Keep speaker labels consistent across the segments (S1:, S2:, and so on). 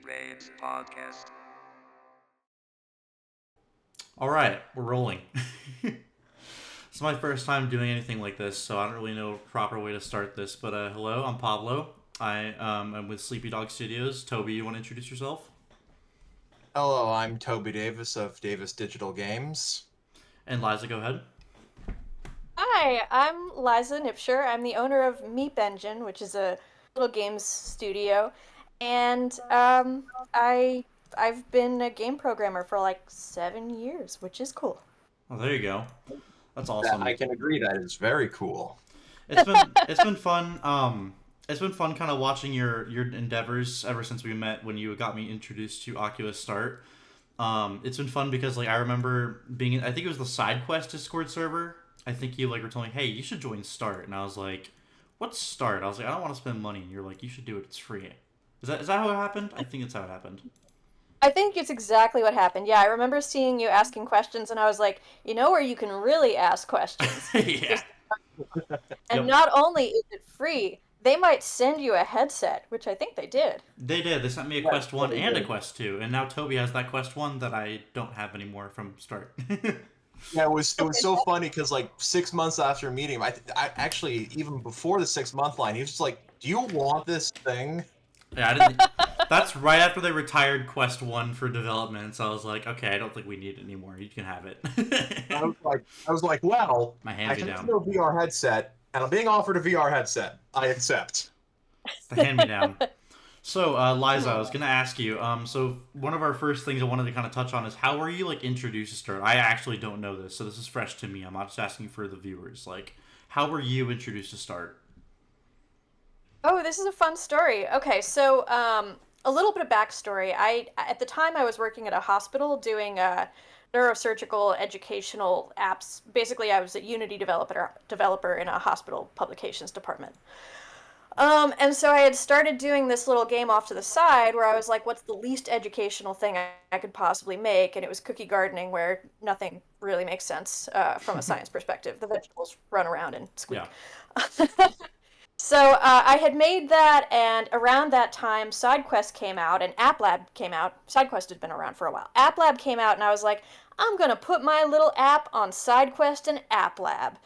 S1: Raves Podcast.
S2: Alright, we're rolling. It's my first time doing anything like this, so I don't really know a proper way to start this. But hello, I'm Pablo. I'm with Sleepy Dog Studios. Toby, you want to introduce yourself?
S3: Hello, I'm Toby Davis of Davis Digital Games.
S2: And Liza, go ahead.
S4: Hi, I'm Liza Knipscher. I'm the owner of Meep Engine, which is a little games studio, and I've been a game programmer for like 7 years, which is cool.
S2: Oh, there you go. That's awesome.
S3: I can agree that is very cool.
S2: It's been fun. It's been fun kind of watching your endeavors ever since we met when you got me introduced to Oculus Start. It's been fun because like I remember being in, I think it was the SideQuest Discord server. I think you like were telling me, hey, you should join Start, and I was like, what's Start? I was like, I don't want to spend money, and you're like, you should do it. It's free. Is that how it happened? I think it's how it happened.
S4: I think it's exactly what happened. Yeah, I remember seeing you asking questions, and I was like, you know where you can really ask questions?
S2: Yeah.
S4: And
S2: Yep.
S4: not only is it free, they might send you a headset, which I think they did.
S2: They did. They sent me a
S3: Yeah,
S2: Quest 1
S3: they
S2: and a
S3: did.
S2: Quest 2, and now Toby has that Quest 1 that I don't have anymore from Start.
S3: Yeah, it was so funny because like 6 months after meeting him, I actually even before the 6 month line, he was just like, "Do you want this thing?"
S2: Yeah, I didn't. That's right after they retired Quest 1 for development, so I was like, okay, I don't think we need it anymore. You can have it.
S3: I was like, well,
S2: My
S3: I
S2: hand me
S3: can
S2: down.
S3: do a VR headset, and I'm being offered a VR headset. I accept.
S2: The hand me down. So, Liza, I was gonna ask you. So one of our first things I wanted to kind of touch on is how were you like introduced to Start? I actually don't know this, so this is fresh to me. I'm not just asking for the viewers. Like, how were you introduced to Start?
S4: Oh, this is a fun story. Okay, so a little bit of backstory. At the time, I was working at a hospital doing neurosurgical educational apps. Basically, I was a Unity developer in a hospital publications department. And so I had started doing this little game off to the side where I was like, what's the least educational thing I could possibly make? And it was cookie gardening, where nothing really makes sense from a science perspective. The vegetables run around and squeak.
S2: Yeah.
S4: So I had made that, and around that time, SideQuest came out, and AppLab came out. SideQuest had been around for a while. AppLab came out, and I was like, I'm going to put my little app on SideQuest and AppLab.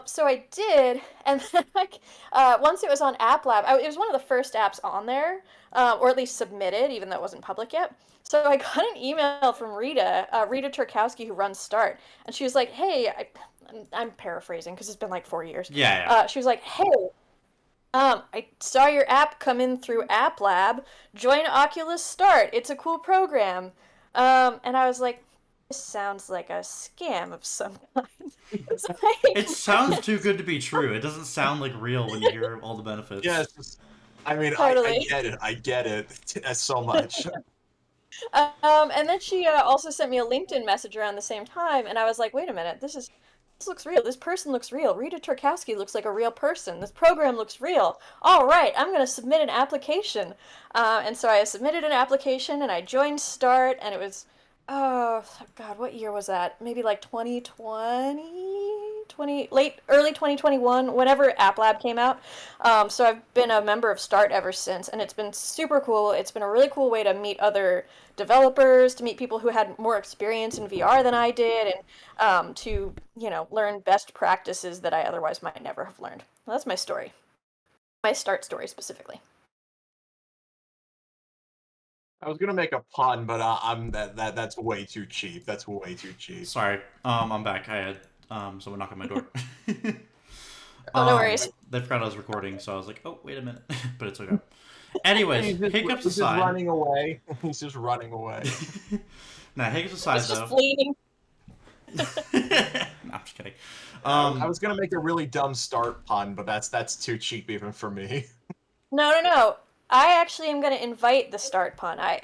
S4: So I did, and then once it was on AppLab, it was one of the first apps on there, or at least submitted, even though it wasn't public yet. So I got an email from Rita Turkowski, who runs Start, and she was like, hey, I'm paraphrasing because it's been like 4 years.
S2: Yeah.
S4: She was like, hey, I saw your app come in through AppLab. Join Oculus Start. It's a cool program. And I was like, this sounds like a scam of some kind. It's like,
S2: It sounds too good to be true. It doesn't sound like real when you hear all the benefits.
S3: Yes, I mean, I
S4: Totally.
S3: get it. I get it so much.
S4: and then she also sent me a LinkedIn message around the same time, and I was like, wait a minute, this looks real. This person looks real. Rita Turkowski looks like a real person. This program looks real. All right, I'm going to submit an application. And so I submitted an application, and I joined Start, and it was, oh, God, what year was that? Maybe like 2020, early 2021, whenever App Lab came out. So I've been a member of Start ever since, and it's been super cool. It's been a really cool way to meet other developers, to meet people who had more experience in VR than I did, and to, learn best practices that I otherwise might never have learned. Well, that's my story. My Start story specifically.
S3: I was gonna make a pun, but that's way too cheap. That's way too cheap.
S2: Sorry. I'm back. I had someone knock on my door.
S4: Oh, no worries.
S2: They forgot I was recording, so I was like, oh, wait a minute. But it's okay. Anyways, hiccups
S3: He's just
S2: aside.
S3: running away. He's just running away.
S2: Nah, hiccups aside,
S4: It's just
S2: though.
S4: fleeting.
S2: No, I'm just kidding.
S3: I was gonna make a really dumb Start pun, but that's too cheap even for me.
S4: No. I actually am going to invite the Start pun. I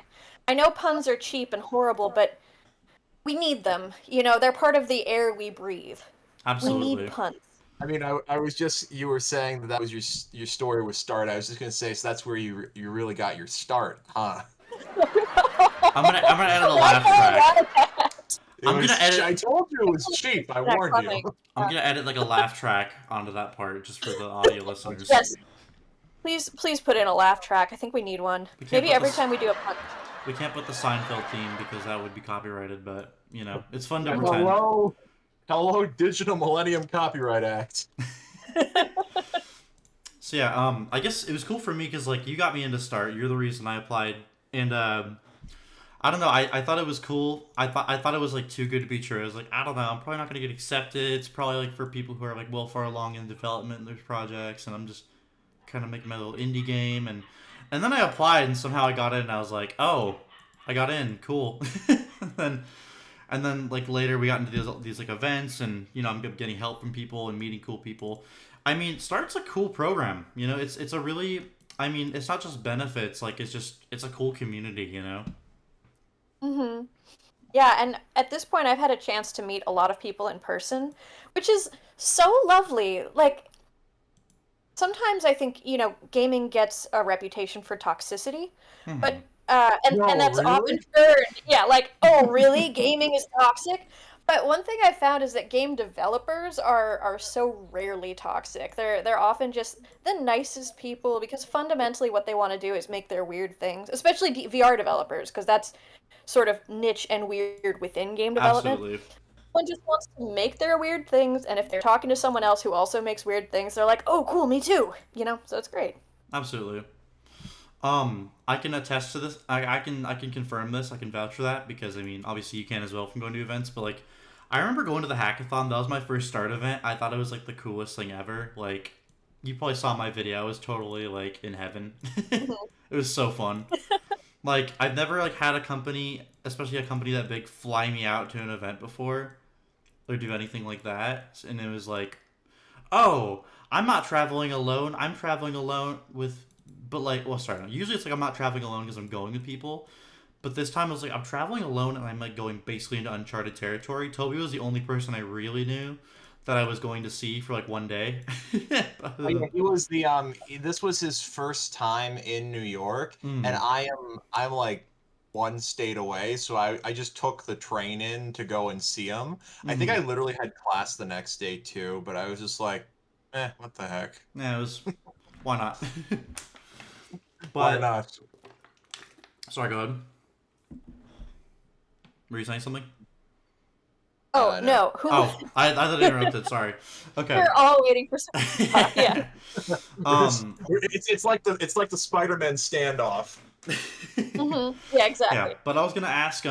S4: know puns are cheap and horrible, but we need them. They're part of the air we breathe.
S2: Absolutely.
S4: We need puns.
S3: I mean, I was just you were saying that was your story with Start. I was just gonna say, so that's where you really got your start, huh?
S2: I'm gonna edit a laugh track.
S3: I told you it was cheap. I warned you.
S2: I'm gonna edit like a laugh track onto that part just for the audio listeners.
S4: Yes. Please put in a laugh track. I think we need one. Maybe every time we do a podcast.
S2: We can't put the Seinfeld theme because that would be copyrighted, but, it's fun to pretend.
S3: Hello, Digital Millennium Copyright Act.
S2: So yeah, I guess it was cool for me because, like, you got me into Start. You're the reason I applied. And, I don't know, I thought it was cool. I thought it was, like, too good to be true. I was like, I don't know, I'm probably not going to get accepted. It's probably, like, for people who are, like, well far along in development in their projects, and I'm just kind of making my little indie game. And then I applied, and somehow I got in, and I was like, oh, I got in, cool. and then like later we got into these like events, and I'm getting help from people and meeting cool people. I mean, Start's a cool program. It's a really, it's not just benefits. Like it's a cool community.
S4: Mm-hmm. Yeah, and at this point, I've had a chance to meet a lot of people in person, which is so lovely. Like, sometimes I think, gaming gets a reputation for toxicity, but and that's often heard. Yeah, like, oh, really? Gaming is toxic? But one thing I found is that game developers are so rarely toxic. They're often just the nicest people because fundamentally what they want to do is make their weird things, especially VR developers, because that's sort of niche and weird within game development.
S2: Absolutely.
S4: One just wants to make their weird things, and if they're talking to someone else who also makes weird things, they're like, oh, cool, me too. So it's great.
S2: Absolutely. I can attest to this. I can confirm this. I can vouch for that because obviously you can as well from going to events. But like, I remember going to the hackathon. That was my first Start event. I thought it was like the coolest thing ever. Like, you probably saw my video. I was totally like in heaven. It was so fun. Like, I've never like had a company, especially a company that big, fly me out to an event before, or do anything like that. And it was like, oh, I'm not traveling alone. I'm traveling alone with. But like, well, sorry. Usually it's like I'm not traveling alone because I'm going with people. But this time I was like, I'm traveling alone and I'm like going basically into uncharted territory. Toby was the only person I really knew that I was going to see for like one day.
S3: Oh, yeah, he was the this was his first time in New York, and I'm like one state away, so I just took the train in to go and see him. I think I literally had class the next day too, but I was just like, what the heck?
S2: Yeah, it was. Why not?
S3: Why not?
S2: Sorry, go ahead. Were you saying something?
S4: Oh, no.
S2: Oh, I thought I interrupted. Sorry. Okay.
S4: We're all waiting for something. Yeah.
S3: It's like the Spider-Man standoff.
S4: Yeah, exactly.
S2: Yeah, but I was gonna ask,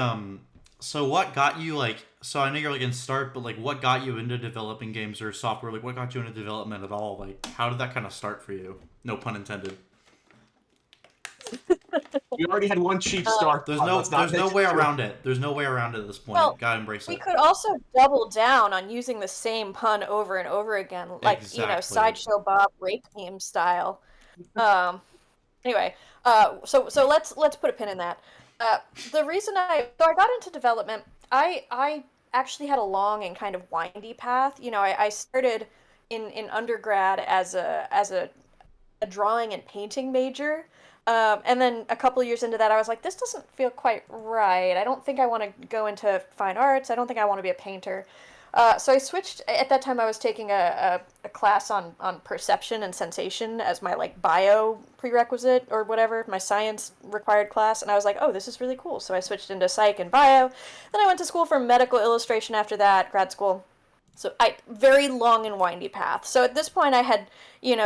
S2: so what got you like? So I know you're like in Start, but like, what got you into developing games or software? Like, what got you into development at all? Like, how did that kind of start for you? No pun intended.
S3: You already had one cheap start.
S2: There's no way around it. There's no way around it at this point.
S4: Well,
S2: Gotta embrace it.
S4: We could also double down on using the same pun over and over again, like Sideshow Bob rape meme style. Anyway, so let's put a pin in that. The reason I got into development, I actually had a long and kind of windy path. I started in undergrad as a drawing and painting major. And then a couple years into that, I was like, this doesn't feel quite right. I don't think I want to go into fine arts. I don't think I want to be a painter. So I switched. At that time, I was taking a class on perception and sensation as my like bio prerequisite or whatever, my science required class. And I was like, oh, this is really cool. So I switched into psych and bio. Then I went to school for medical illustration after that, grad school. So very long and windy path. So at this point I had,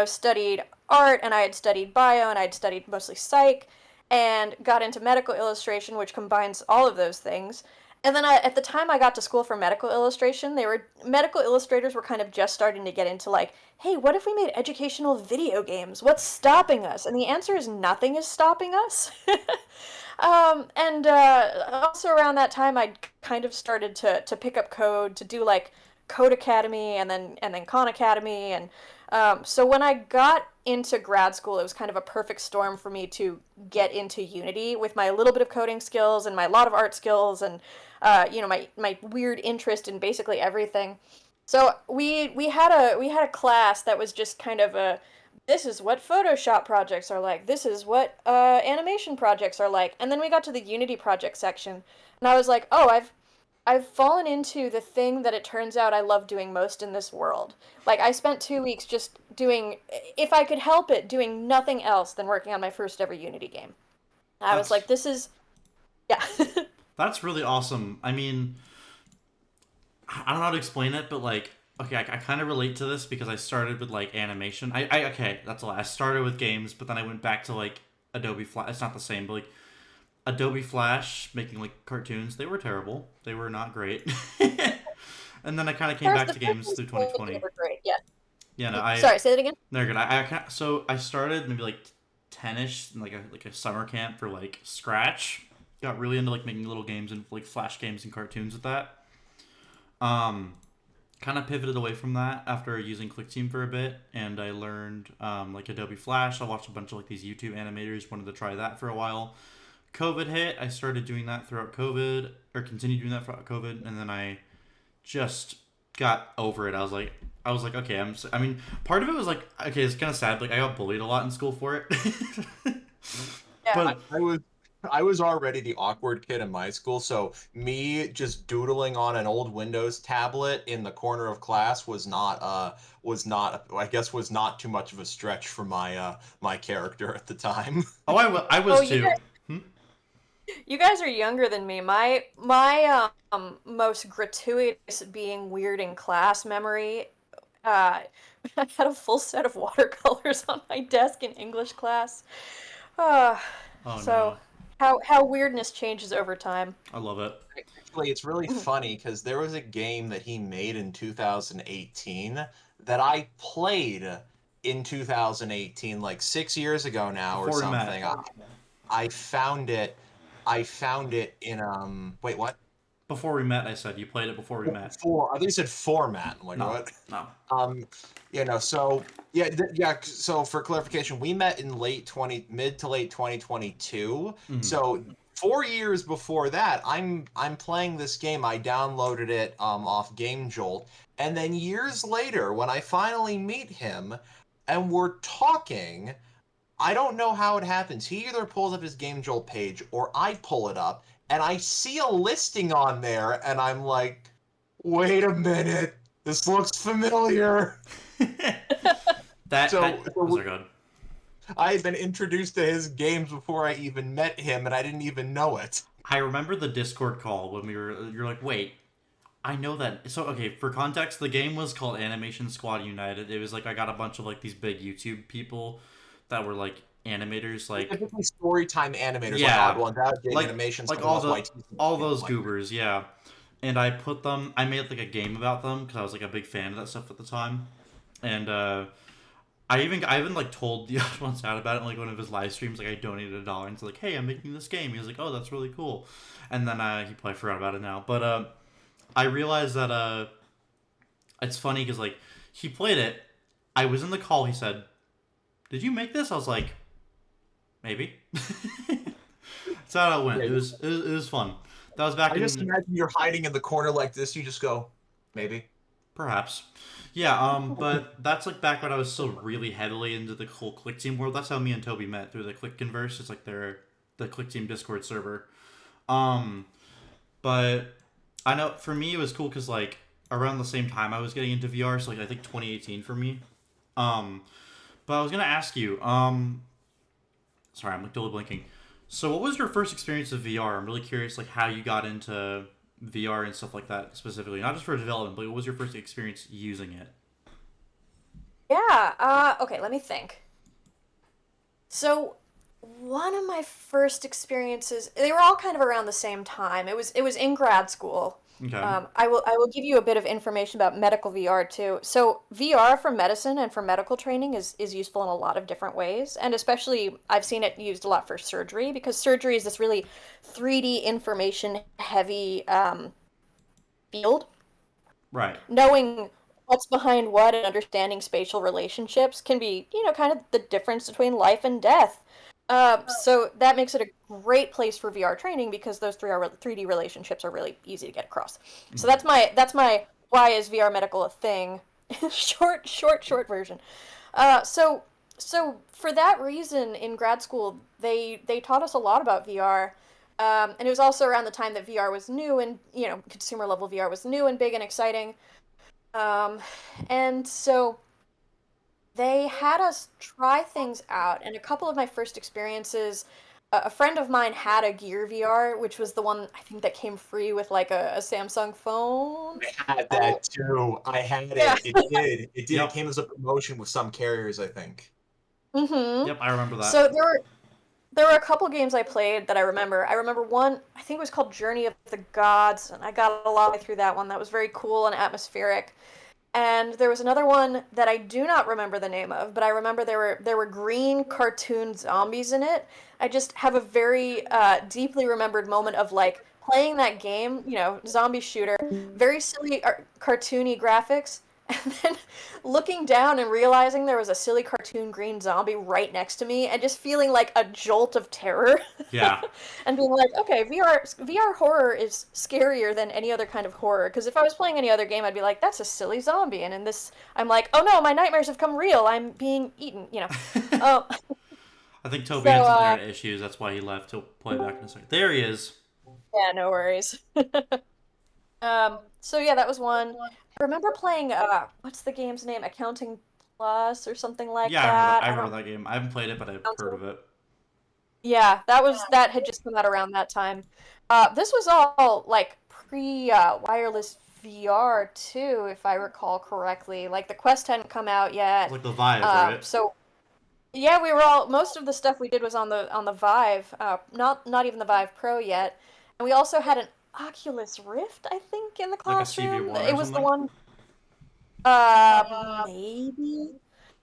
S4: studied art and I had studied bio and I had studied mostly psych and got into medical illustration, which combines all of those things. And then at the time I got to school for medical illustration, medical illustrators were kind of just starting to get into like, hey, what if we made educational video games? What's stopping us? And the answer is nothing is stopping us. Also around that time I kind of started to pick up code, to do like Code Academy and then Khan Academy, and so when I got into grad school, it was kind of a perfect storm for me to get into Unity with my little bit of coding skills and my lot of art skills and my weird interest in basically everything. So we had a class that was just kind of this is what Photoshop projects are like. This is what animation projects are like. And then we got to the Unity project section, and I was like, oh, I've fallen into the thing that it turns out I love doing most in this world. Like I spent 2 weeks just doing, if I could help it, doing nothing else than working on my first ever Unity game. I was
S2: That's
S4: like, this is, yeah.
S2: that's really awesome. I mean, I don't know how to explain it, but like, okay, I kind of relate to this because I started with like animation. Okay, that's a lie. I started with games, but then I went back to like Adobe Flash. It's not the same, but like Adobe Flash making like cartoons. They were terrible. They were not great. And then I kind of came back to games through 2020.
S4: Were great, yeah.
S2: Yeah, no,
S4: Sorry, say that again.
S2: they're good. So I started maybe like 10ish in like a summer camp for like Scratch. Got really into like making little games and like Flash games and cartoons with that. Um, Kind of pivoted away from that after using ClickTeam for a bit, and I learned like Adobe Flash. I watched a bunch of like these YouTube animators. Wanted to try that for a while. COVID hit. I started doing that throughout COVID, or continued doing that throughout COVID, and then I just got over it. I was like, okay, I mean, part of it was like, okay, it's kind of sad. Like I got bullied a lot in school for it.
S4: Yeah.
S2: But
S3: I was already the awkward kid in my school, so me just doodling on an old Windows tablet in the corner of class was not too much of a stretch for my character at the time.
S2: I was
S4: you
S2: too.
S4: guys, you guys are younger than me. My most gratuitous being weird in class memory. I had a full set of watercolors on my desk in English class. Uh,
S2: Oh
S4: so
S2: no,
S4: how weirdness changes over time.
S2: I love it.
S3: Actually, it's really funny because there was a game that he made in 2018 that I played in 2018, like 6 years ago now or
S2: Before we met.
S3: something. I found it. I found it in Wait, what?
S2: Before we met, I said you played it before we met.
S3: I think you said format. I'm like,
S2: No,
S3: what?
S2: no.
S3: So yeah, yeah. So for clarification, we met in mid to late 2022.
S2: Mhm.
S3: So 4 years before that, I'm playing this game. I downloaded it off Game Jolt, and then years later, when I finally meet him, and we're talking, I don't know how it happens. He either pulls up his Game Jolt page, or I pull it up, and I see a listing on there, and I'm like, wait a minute, this looks familiar.
S2: Those
S3: So
S2: are good.
S3: I had been introduced to his games before I even met him, and I didn't even know it.
S2: I remember the Discord call when you're like, wait, I know that. So okay, for context, the game was called Animation Squad United. It was like I got a bunch of like these big YouTube people that were like animators, like
S3: Typically storytime animators,
S2: yeah,
S3: like Odd Ones Out,
S2: like
S3: Animations,
S2: like all those goobers, yeah. And I made like a game about them because I was like a big fan of that stuff at the time, and I even like told the Odd Ones Out about it in like one of his live streams. Like I donated $1 and it's like, hey, I'm making this game. He was like, oh, that's really cool, and then he probably forgot about it now. But I realized that it's funny because like he played it. I was in the call. He said, "Did you make this?" I was like, "Maybe." That's how it went. It was fun. That was back
S3: I just imagine you're hiding in the corner like this. You just go, maybe.
S2: perhaps. Yeah, but that's like back when I was still really heavily into the whole ClickTeam world. That's how me and Toby met, through the ClickConverse. It's like the ClickTeam Discord server. But I know for me it was cool because like around the same time I was getting into VR, so like I think 2018 for me. But I was gonna ask you, sorry, I'm like totally blinking. So what was your first experience of VR? I'm really curious like how you got into VR and stuff like that specifically, not just for development, but what was your first experience using it?
S4: Yeah, okay, let me think. So, one of my first experiences, they were all kind of around the same time. It was in grad school.
S2: Okay.
S4: I will give you a bit of information about medical VR too. So VR for medicine and for medical training is useful in a lot of different ways, and especially I've seen it used a lot for surgery because surgery is this really 3D information heavy field.
S2: Right.
S4: Knowing what's behind what and understanding spatial relationships can be, kind of the difference between life and death. So that makes it a great place for VR training because those 3D relationships are really easy to get across. So that's my why is VR medical a thing? short version. So for that reason, in grad school, they taught us a lot about VR. And it was also around the time that VR was new and, consumer level VR was new and big and exciting. And so they had us try things out. And a couple of my first experiences, a friend of mine had a Gear VR, which was the one I think that came free with like a Samsung phone.
S3: I had that too. I had it.
S4: Yeah.
S3: It did. It did.
S2: Yep.
S3: It came as a promotion with some carriers, I think.
S4: Mm-hmm.
S2: Yep, I remember that.
S4: So there were a couple games I played that I remember. I remember one, I think it was called Journey of the Gods, and I got a long way through that one. That was very cool and atmospheric. And there was another one that I do not remember the name of, but I remember there were green cartoon zombies in it. I just have a very deeply remembered moment of like playing that game, zombie shooter, very silly cartoony graphics, and then looking down and realizing there was a silly cartoon green zombie right next to me and just feeling like a jolt of terror.
S2: Yeah.
S4: And being like, okay, VR horror is scarier than any other kind of horror. Because if I was playing any other game, I'd be like, that's a silly zombie. And in this, I'm like, oh no, my nightmares have come real. I'm being eaten. Oh.
S2: I think Toby had some internet issues. That's why he left. He'll play back in a second. There he is.
S4: Yeah, no worries. So yeah, that was one. I remember playing, what's the game's name? Accounting Plus or something like that.
S2: I remember that game. I haven't played it, but I've heard of it.
S4: Yeah, that had just come out around that time. This was all like pre-wireless VR too, if I recall correctly. Like the Quest hadn't come out yet.
S2: Like the Vive, right?
S4: So yeah, most of the stuff we did was on the Vive, not even the Vive Pro yet. And we also had an Oculus Rift, I think, in the classroom.
S2: Like a CV1
S4: it was the one. Maybe.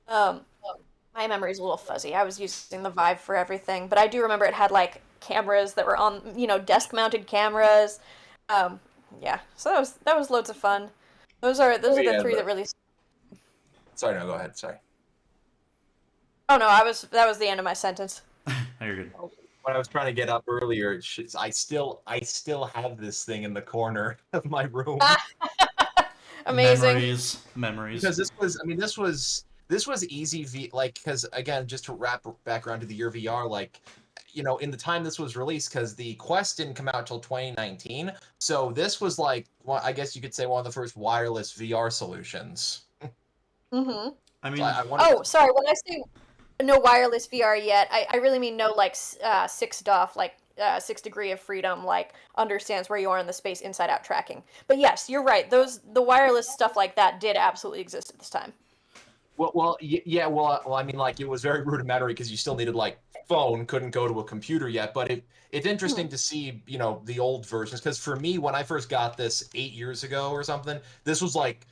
S4: My memory's a little fuzzy. I was using the Vive for everything, but I do remember it had like cameras that were on, desk-mounted cameras. Yeah, so that was loads of fun. Those are the three that really.
S3: Sorry, no, go ahead. Sorry.
S4: Oh no, that was the end of my sentence.
S2: No, you're good.
S3: When I was trying to get up earlier, I still have this thing in the corner of my room.
S4: Amazing.
S2: Memories.
S3: Because this was easy because again, just to wrap back around to the year VR, like, in the time this was released, because the Quest didn't come out till 2019, so this was like, well, I guess you could say one of the first wireless VR solutions.
S4: Mm-hmm.
S2: I mean,
S4: sorry. When I say no wireless VR yet, I really mean no like 6DoF, like 6 degree of freedom, like understands where you are in the space inside out tracking. But yes, you're right. The wireless stuff like that did absolutely exist at this time.
S3: Well, I mean, like, it was very rudimentary because you still needed like phone, couldn't go to a computer yet. But it's interesting to see, the old versions, because for me, when I first got this 8 years ago or something, this was like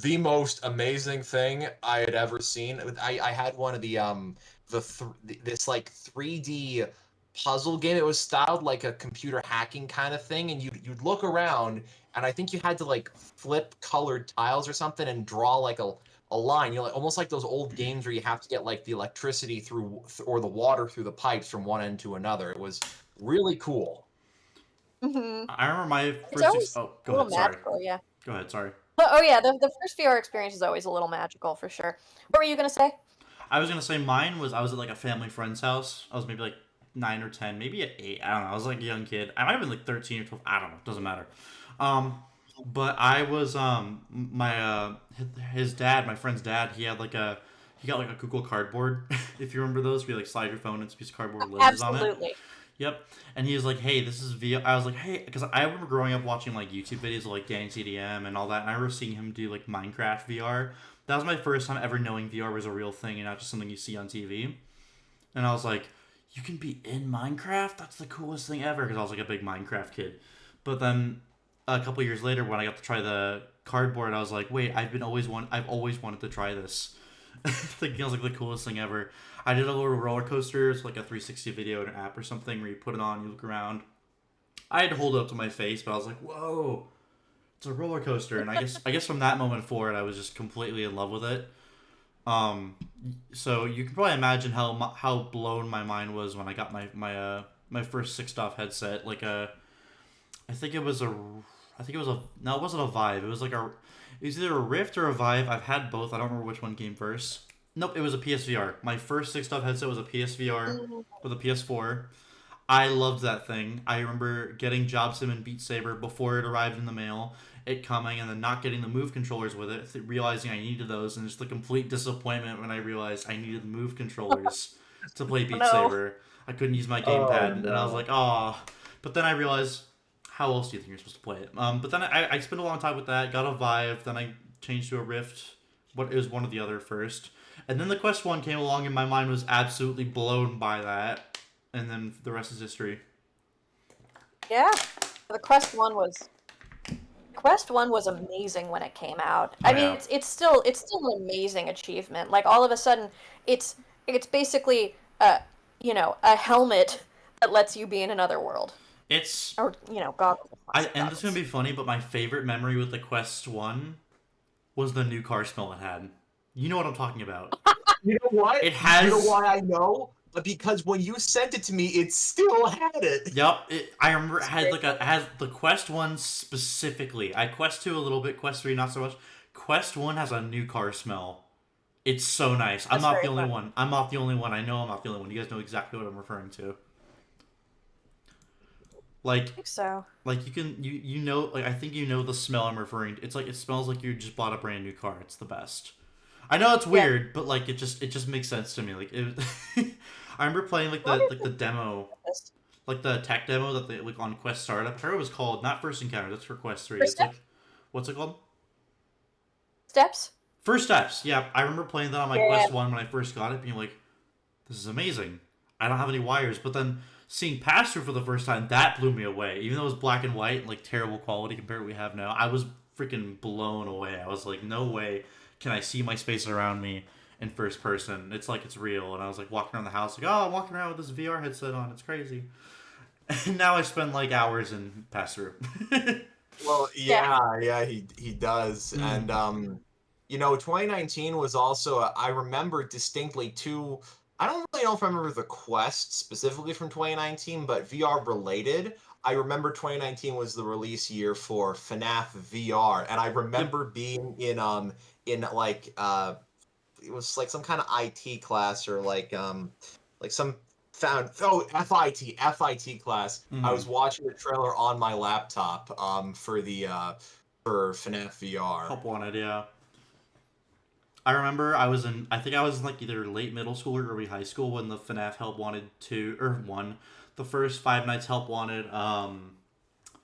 S3: the most amazing thing I had ever seen. I had one of this like 3D puzzle game. It was styled like a computer hacking kind of thing, and you'd look around, and I think you had to like flip colored tiles or something and draw like a line, like almost like those old games where you have to get like the electricity through or the water through the pipes from one end to another. It was really cool.
S4: Mm-hmm.
S2: I remember my first. Go ahead. Sorry.
S4: Magical, yeah.
S2: Go ahead. Sorry.
S4: Oh yeah, the first VR experience is always a little magical for sure. What were you gonna say?
S2: I was gonna say mine was, I was at like a family friend's house. I was maybe like 9 or 10, maybe at 8. I don't know. I was like a young kid. I might have been like 13 or 12. I don't know. Doesn't matter. But I was his dad, my friend's dad. He got like a Google Cardboard. If you remember those, where you like slide your phone and it's a piece of cardboard with lenses on it.
S4: Absolutely.
S2: Yep. And he was like, "Hey, this is VR." I was like, "Hey," because I remember growing up watching like YouTube videos of like Danny CDM and all that, and I remember seeing him do like Minecraft VR. That was my first time ever knowing VR was a real thing and not just something you see on TV. And I was like, "You can be in Minecraft? That's the coolest thing ever!" Because I was like a big Minecraft kid. But then a couple years later, when I got to try the cardboard, I was like, "Wait, I've always wanted to try this." Thinking it was like the coolest thing ever. I did a little roller coaster. It's like a 360 video in an app or something where you put it on, you look around. I had to hold it up to my face, but I was like, "Whoa, it's a roller coaster!" And I guess from that moment forward, I was just completely in love with it. So you can probably imagine how blown my mind was when I got my first 6DoF headset. Like no, it wasn't a Vive. It was either a Rift or a Vive. I've had both. I don't remember which one came first. Nope, it was a PSVR. My first 6DoF headset was a PSVR with a PS4. I loved that thing. I remember getting Job Sim and Beat Saber before it arrived in the mail, it coming, and then not getting the Move controllers with it, realizing I needed those, and just the complete disappointment when I realized I needed the Move controllers to play Beat
S4: No.
S2: Saber. I couldn't use my gamepad, and I was
S3: no.
S2: like, "Ah." But then I realized, how else do you think you're supposed to play it? But then I spent a long time with that, got a Vive, then I changed to a Rift. It was one or the other first. And then the Quest 1 came along, and my mind was absolutely blown by that. And then the rest is history.
S4: Yeah, the Quest 1 was amazing when it came out.
S2: Oh,
S4: I mean,
S2: yeah.
S4: it's still an amazing achievement. Like all of a sudden, it's basically a helmet that lets you be in another world,
S2: It's
S4: or goggles.
S2: and this is gonna be funny, but my favorite memory with the Quest 1 was the new car smell it had. You know what I'm talking about.
S3: You know what?
S2: It has.
S3: You know why I know? Because when you sent it to me, it still had it.
S2: Yep, I remember it had it has the Quest 1 specifically. I Quest 2 a little bit, Quest 3 not so much. Quest 1 has a new car smell. It's so nice. I'm
S4: That's
S2: not
S4: very
S2: the only
S4: fun.
S2: one. I'm not the only one. I know I'm not the only one. You guys know exactly what I'm referring to.
S4: I think so.
S2: Like you know, like I think you know the smell I'm referring to. It's like it smells like you just bought a brand new car. It's the best. I know it's weird, but like it just makes sense to me. Like it I remember playing like the demo, like the tech demo that they like on Quest Startup. I forgot what it was called. Not First Encounter. That's for Quest 3.
S4: First
S2: It's like what's it called?
S4: Steps.
S2: First Steps. Yeah, I remember playing that on my
S4: Yeah.
S2: Quest 1 when I first got it, being like, this is amazing. I don't have any wires, but then seeing pass through for the first time, that blew me away. Even though it was black and white, like terrible quality compared to what we have now, I was freaking blown away. I was like, no way can I see my space around me in first person. It's like it's real. And I was like walking around the house, like, oh, I'm walking around with this VR headset on. It's crazy. And now I spend like hours in pass through.
S3: Well, yeah, he does.
S2: Mm.
S3: And 2019 was also I remember distinctly two. I don't really know if I remember the Quest specifically from 2019, but VR related. I remember 2019 was the release year for FNAF VR, and I remember being in like it was like some kind of IT class or like some FIT class. I was watching the trailer on my laptop for FNAF VR.
S2: Help Wanted, yeah. I remember I think I was in like either late middle school or early high school when the FNAF Help Wanted 2 or 1, the first Five Nights Help Wanted,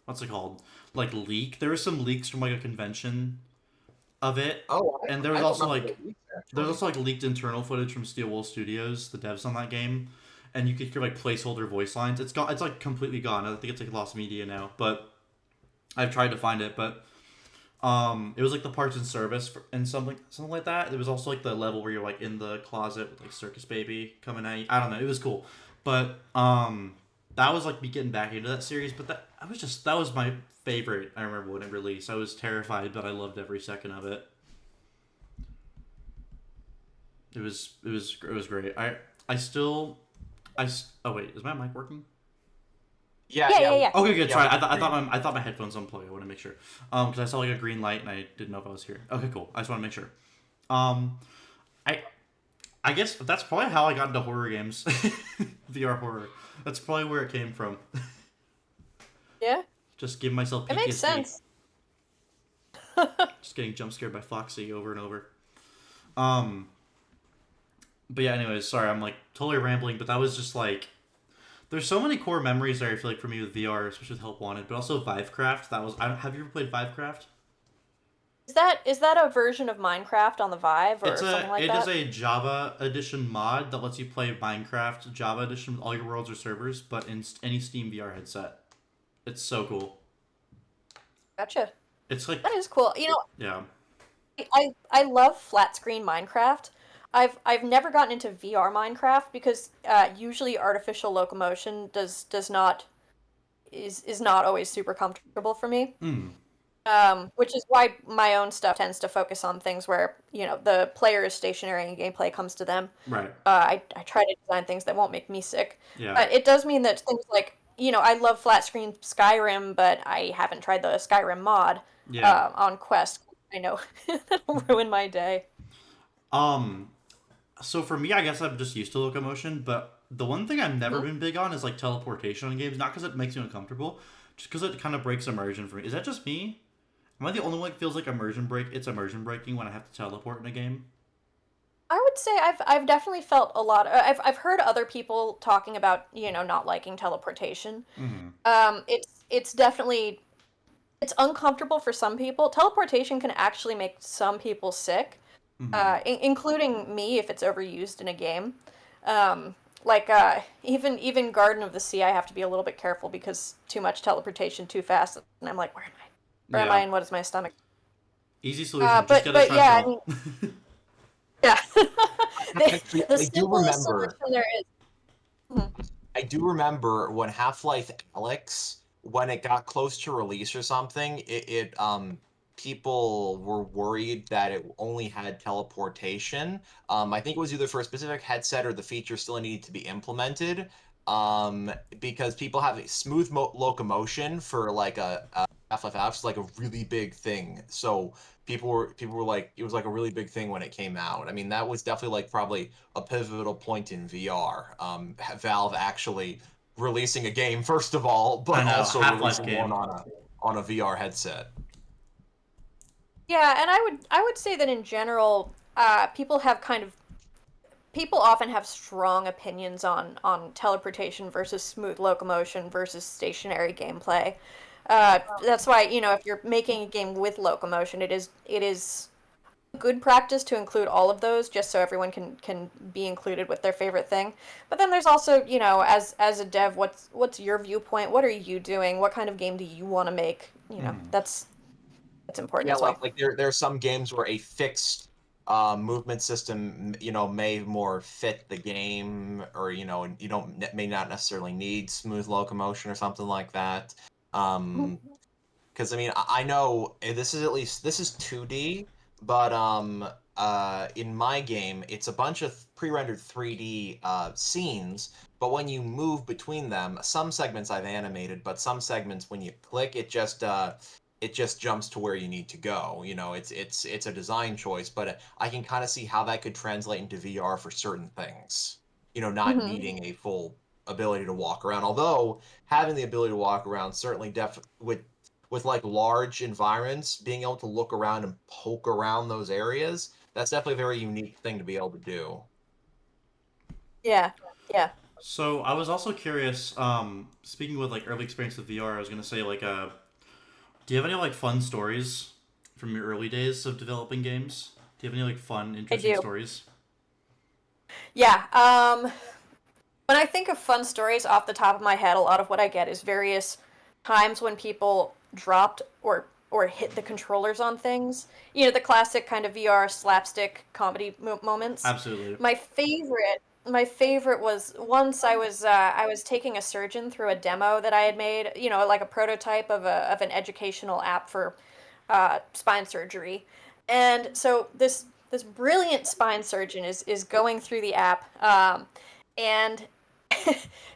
S2: what's it called? Like leak. There were some leaks from like a convention of it.
S3: Oh,
S2: And there was also like leaked internal footage from Steel Wool Studios, the devs on that game, and you could hear like placeholder voice lines. It's gone. It's like completely gone. I think it's like lost media now, but I've tried to find it, but it was like the parts and service and something like that. It was also like the level where you're like in the closet with like Circus Baby coming at you. I don't know. It was cool, but that was like me getting back into that series. But that was my favorite. I remember when it released. I was terrified, but I loved every second of it. It was great. Oh wait, is my mic working?
S3: Yeah.
S2: Okay, good.
S3: Yeah,
S2: Sorry, I thought my headphones unplugged. I want to make sure. Because I saw like a green light and I didn't know if I was here. Okay, cool. I just want to make sure. I guess that's probably how I got into horror games, VR horror. That's probably where it came from.
S4: Yeah,
S2: Just give myself PTSD.
S4: it makes sense.
S2: Just getting jump scared by Foxy over and over. But yeah, anyways, sorry, I'm like totally rambling, but that was just like, there's so many core memories there, I feel like, for me with VR, especially with Help Wanted, but also Vivecraft. Have you ever played Vivecraft?
S4: Is that a version of Minecraft on the Vive or something like that?
S2: It is a Java edition mod that lets you play Minecraft Java edition with all your worlds or servers, but in any Steam VR headset. It's so cool.
S4: Gotcha.
S2: It's like,
S4: That is cool.
S2: yeah.
S4: I love flat screen Minecraft. I've never gotten into VR Minecraft because usually artificial locomotion is not always super comfortable for me. Which is why my own stuff tends to focus on things where the player is stationary and gameplay comes to them.
S2: Right.
S4: I try to design things that won't make me sick.
S2: Yeah.
S4: But it does mean that things like I love flat screen Skyrim, but I haven't tried the Skyrim mod on Quest. I know that'll ruin my day.
S2: So for me, I guess I'm just used to locomotion, but the one thing I've never been big on is like teleportation in games. Not because it makes me uncomfortable, just because it kind of breaks immersion for me. Is that just me? Am I the only one that feels like it's immersion breaking when I have to teleport in a game?
S4: I would say I've definitely felt a lot. I've heard other people talking about not liking teleportation.
S2: Mm-hmm.
S4: It's definitely it's uncomfortable for some people. Teleportation can actually make some people sick,
S2: Mm-hmm.
S4: including me if it's overused in a game. Like even Garden of the Sea, I have to be a little bit careful because too much teleportation too fast, and I'm like, where am I? Where am I?
S2: Yeah.
S4: And what is my stomach?
S2: Easy solution. Just
S4: But
S2: get a
S4: but yeah, I
S2: treadmill.
S4: mean, yeah.
S3: Actually,
S4: The
S3: I do
S4: simplest
S3: remember.
S4: solution there is. Mhm.
S3: I do remember when Half-Life Alyx, when it got close to release or something, people were worried that it only had teleportation. I think it was either for a specific headset or the feature still needed to be implemented. Because people have a smooth locomotion for like a Half-Life Alyx, like a really big thing. So people were like, it was like a really big thing when it came out. I mean, that was definitely like probably a pivotal point in VR. Valve actually releasing a game first of all,
S2: I
S3: but
S2: know,
S3: also
S2: Half-Life
S3: releasing one
S2: game.
S3: on a VR headset.
S4: Yeah, and I would say that in general, people often have strong opinions on teleportation versus smooth locomotion versus stationary gameplay. That's why, if you're making a game with locomotion, it is good practice to include all of those just so everyone can be included with their favorite thing. But then there's also, as a dev, what's your viewpoint? What are you doing? What kind of game do you want to make?
S2: Mm-hmm.
S4: That's important
S3: Yeah,
S4: as well.
S3: like there are some games where a fixed movement system, may more fit the game, or you don't may not necessarily need smooth locomotion or something like that. Um, because I mean, I know this is 2D, but in my game, it's a bunch of pre-rendered 3D scenes. But when you move between them, some segments I've animated, but some segments when you click, it just jumps to where you need to go. It's a design choice, but I can kind of see how that could translate into VR for certain things. Not
S4: Hmm.
S3: needing a full ability to walk around. Although having the ability to walk around certainly with like large environments, being able to look around and poke around those areas, that's definitely a very unique thing to be able to do.
S4: Yeah, yeah.
S2: So I was also curious. Speaking with like early experience with VR, I was gonna say like, do you have any like fun stories from your early days of developing games? Do you have any like fun,
S4: I
S2: interesting
S4: do.
S2: stories?
S4: Yeah. When I think of fun stories off the top of my head, a lot of what I get is various times when people dropped or hit the controllers on things. The classic kind of VR slapstick comedy moments.
S2: Absolutely.
S4: My favorite was once I was taking a surgeon through a demo that I had made, like a prototype of an educational app for spine surgery. And so this brilliant spine surgeon is going through the app, and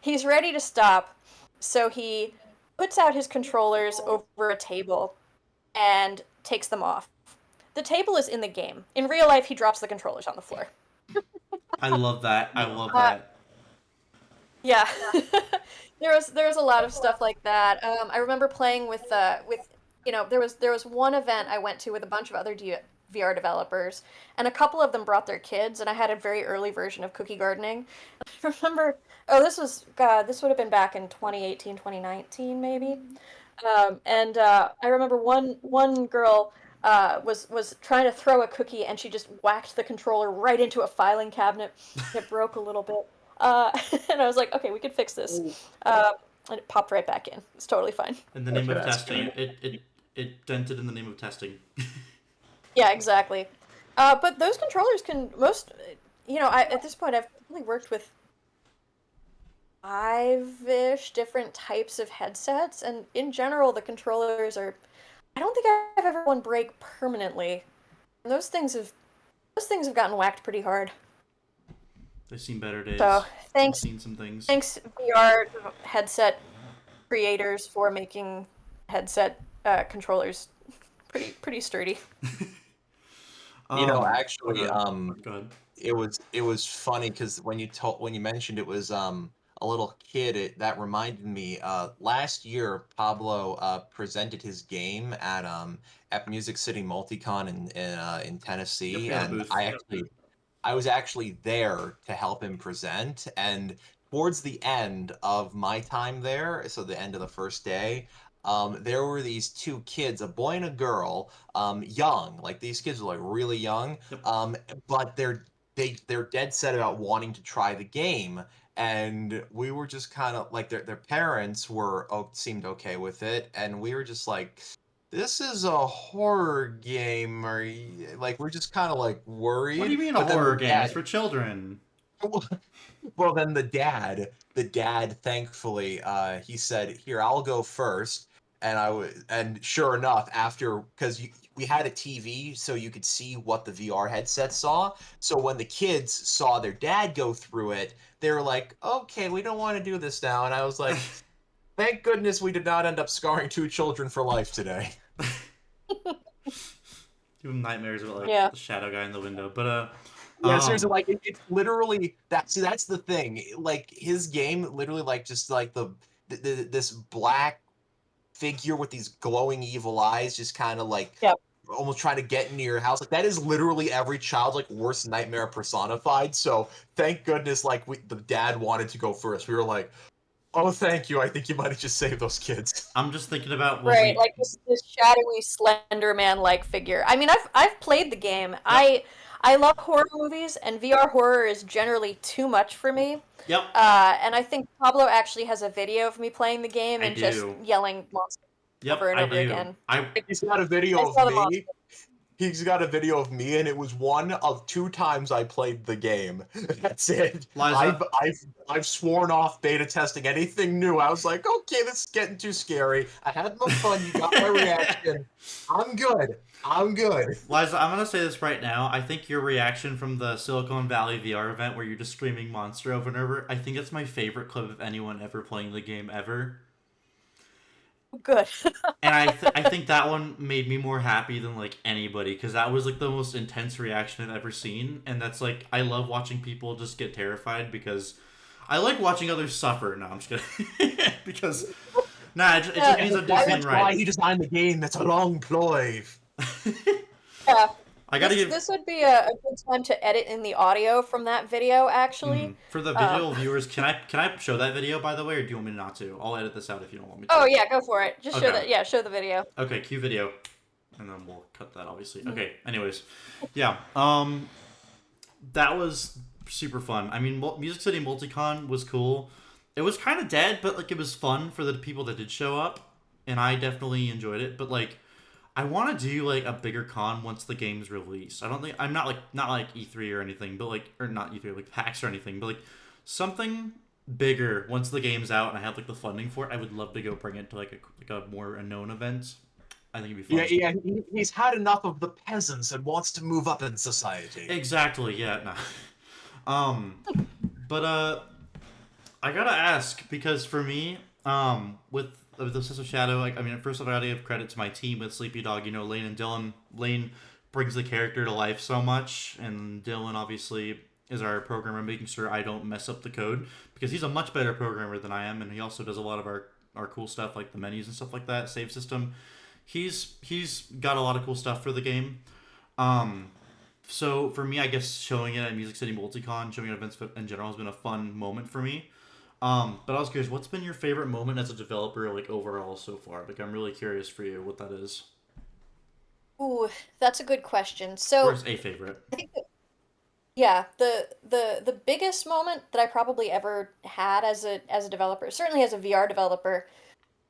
S4: he's ready to stop. So he puts out his controllers over a table and takes them off. The table is in the game. In real life, he drops the controllers on the floor.
S2: I love that. I love
S4: Uh,
S2: that.
S4: yeah, there was a lot of stuff like that. I remember playing with there was one event I went to with a bunch of other VR developers, and a couple of them brought their kids, and I had a very early version of cookie gardening. I remember, oh, this would have been back in 2018, 2019, maybe. And I remember one girl was trying to throw a cookie, and she just whacked the controller right into a filing cabinet. It broke a little bit, and I was like, okay, we could fix this. And it popped right back in. It's totally fine.
S2: In the name
S3: Okay,
S2: of
S3: that's
S2: testing,
S3: great.
S2: it dented in the name of testing.
S4: Yeah, exactly. But those controllers can at this point I've probably worked with five-ish different types of headsets, and in general, the controllers are. I don't think I've ever one break permanently. And those things have gotten whacked pretty hard.
S2: They've seen better
S4: So
S2: days. I've
S4: thanks,
S2: seen some things.
S4: thanks VR headset creators for making headset controllers pretty sturdy.
S3: Actually,
S2: Okay. Go ahead.
S3: it was funny because when you mentioned it was a little kid, that reminded me. Last year, Pablo presented his game at Music City Multicon in
S2: Yep,
S3: Tennessee,
S2: we had a
S3: and
S2: booth.
S3: I was actually there to help him present. And towards the end of my time there, so the end of the first day, there were these two kids, a boy and a girl, young. Like these kids were like really young,
S2: Yep.
S3: but they're dead set about wanting to try the game. And we were just kind of like their parents seemed okay with it, and we were just like, this is a horror game, like we're just kind of like worried.
S2: What do you mean a
S3: But then
S2: horror
S3: the
S2: game?
S3: dad,
S2: It's for children.
S3: well, then the dad, thankfully, he said, "Here, I'll go first." And sure enough, after because we had a TV, so you could see what the VR headset saw. So when the kids saw their dad go through it, they were like, "Okay, we don't want to do this now." And I was like, "Thank goodness we did not end up scarring two children for life today."
S2: Give him nightmares about
S4: Yeah.
S2: the shadow guy in the window. But
S3: Yeah, seriously, like it's literally that. See, that's the thing. Like his game, literally, like just like this black figure with these glowing evil eyes, just kind of like
S4: Yep.
S3: almost trying to get into your house. Like that is literally every child's like worst nightmare personified. So thank goodness, like the dad wanted to go first. We were like, oh, thank you. I think you might have just saved those kids.
S2: I'm just thinking about
S4: Right, like this shadowy Slender Man-like figure. I mean, I've played the game. I love horror movies, and VR horror is generally too much for me.
S2: Yep.
S4: And I think Pablo actually has a video of me playing the game
S2: I
S4: and just
S2: do.
S4: yelling monster
S2: Yep,
S4: over and
S2: I
S4: over
S2: do.
S4: again.
S3: He's got a video
S4: I saw the
S3: of
S4: monster.
S3: me. He's got a video of me, and it was one of two times I played the game. That's it.
S2: Liza?
S3: I've sworn off beta testing anything new. I was like, okay, this is getting too scary. I had my fun. You got my reaction. I'm good.
S2: Liza, I'm gonna say this right now. I think your reaction from the Silicon Valley VR event where you're just screaming monster over and over, I think it's my favorite clip of anyone ever playing the game ever.
S4: Good.
S2: And I think that one made me more happy than like anybody, because that was like the most intense reaction I've ever seen. And that's like, I love watching people just get terrified, because I like watching others suffer. No, I'm just kidding. Because it just means I'm doing
S3: That's
S2: right.
S3: why he designed the game. That's a long ploy.
S4: Yeah.
S2: I gotta give
S4: This would be a good time to edit in the audio from that video, actually.
S2: for the visual viewers. Can I show that video, by the way, or do you want me not to? I'll edit this out if you don't want me to.
S4: Oh yeah, go for it. Just show
S2: Okay.
S4: that. Yeah, show the video.
S2: Okay, cue video, and then we'll cut that, obviously. Okay. Anyways, yeah. That was super fun. I mean, Music City Multicon was cool. It was kind of dead, but like it was fun for the people that did show up, and I definitely enjoyed it. But like, I want to do like a bigger con once the game's released. I don't think I'm not like E3 or anything, but like, or not E3, like PAX or anything, but like something bigger once the game's out and I have like the funding for it. I would love to go bring it to like a more unknown event. I think it'd be fun.
S3: Yeah. He's had enough of the peasants and wants to move up in society.
S2: Exactly. Yeah. No. But I gotta ask, because for me, with Obsessive Shadow, like, I mean, first of all, I gotta give credit to my team with Sleepy Dog. You know, Lane and Dylan. Lane brings the character to life so much, and Dylan obviously is our programmer, making sure I don't mess up the code, because he's a much better programmer than I am, and he also does a lot of our cool stuff, like the menus and stuff like that, save system. He's got a lot of cool stuff for the game. So for me, I guess showing it at Music City Multicon, showing it at events in general, has been a fun moment for me. But I was curious, what's been your favorite moment as a developer, like overall so far? Like, I'm really curious for you what that is.
S4: Ooh, that's a good question. So,
S2: Where's a favorite?
S4: I think yeah, the biggest moment that I probably ever had as a developer, certainly as a VR developer,